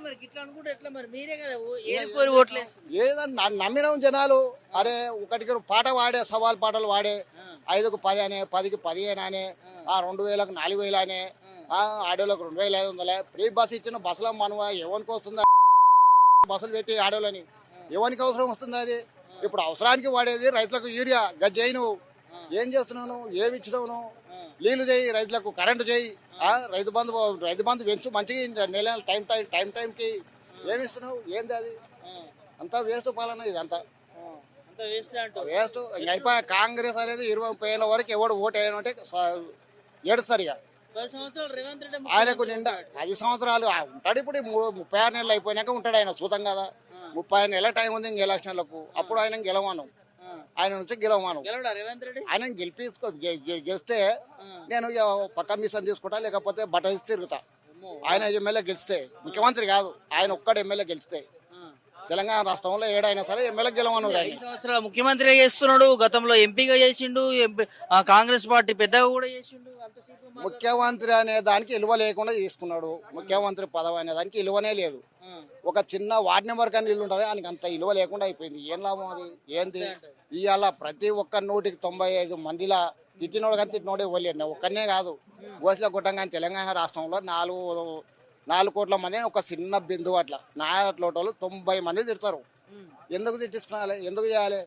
మరి ఇట్లా అనుకుంటే ఎట్లా మరి మీరే కదా ఏడుకోరి ఓట్లేస్తారు. ఏదన్నా నమ్మినాం జనాలు. అరే ఒకటికి పాట వాడే సవాల్ పాటలు వాడే 5కు 10 అనే 10కి 15 అనే 2000కు 4000 అనే ఆడోళ్ళకు 2500 ఫ్రీ బస్ ఇచ్చిన బస్సులో మనం ఎవరికి వస్తుందా బస్సులు పెట్టి ఆడోళ్ళని ఎవరికి అవసరం వస్తుంది అది? ఇప్పుడు అవసరానికి వాడేది రైతులకు యూరియా గజ్జేయి. నువ్వు ఏం చేస్తున్నావు? ఏమి ఇచ్చినావు? నువ్వు నీళ్లు చేయి, రైతులకు కరెంటు చేయి, రైతు బంధు పెంచు మంచిగా నెల టైంకి ఏమి ఇస్తున్నావు? ఏంది అది? అంతా వేస్ట్ పాలన ఇదంతా వేస్ట్. ఇంక అయిపోయా. కాంగ్రెస్ అనేది 20-30 ఏళ్ళ వరకు ఎవడు ఓటు వేయనంటే ఏడుస్తారు. ఇక 10 సంవత్సరాలు రేవంత్ రెడ్డి ఆయనకు నిండా 10 సంవత్సరాలు ఉంటాడు. ఇప్పుడు 36 నెలలు అయిపోయినాక ఉంటాడు ఆయన. చూద్దాం కదా, 30 నెలల టైం ఉంది ఇంక ఎలక్షన్లకు. అప్పుడు ఆయన గెలవను, ఆయన నుంచి గెలవను. ఆయన గెలిస్తే నేను పక్క మిషన్ తీసుకుంటా, లేకపోతే బట్ట ఇచ్చి తిరుగుతా. ఆయన ఎమ్మెల్యే గెలిస్తే, ముఖ్యమంత్రి కాదు, ఆయన ఒక్కడు ఎమ్మెల్యే గెలిస్తే తెలంగాణ రాష్ట్రంలో ఏడైనా సరే ఎమ్మెల్యే గెలవను. 5 సంవత్సరాలు ముఖ్యమంత్రిగా చేస్తున్నాడు, గతంలో ఎంపీగా చేసిండు, కాంగ్రెస్ పార్టీ పెద్దగా కూడా చేసిండు. ముఖ్యమంత్రి అనే దానికి విలువ లేకుండా తీసుకున్నాడు. ముఖ్యమంత్రి పదవి అనే దానికి విలువనే లేదు. ఒక చిన్న వార్డు నెంబర్ కానీ ఇల్లు ఉంటుంది, ఆయనకి అంత విలువ లేకుండా అయిపోయింది. ఏం లాభం అది? ఏంది? ఇవాళ ప్రతి ఒక్క 195 మందిలా తిట్టినోడు కానీ తిట్టినోడే ఇవ్వలేడు. ఒక్కనే కాదు, గోసిల గుట్టం కానీ తెలంగాణ రాష్ట్రంలో 4 కోట్ల మంది ఒక చిన్న బిందువు అట్లా 4 90 మంది తిడతారు. ఎందుకు తిట్టించుకోవాలి? ఎందుకు చేయాలి?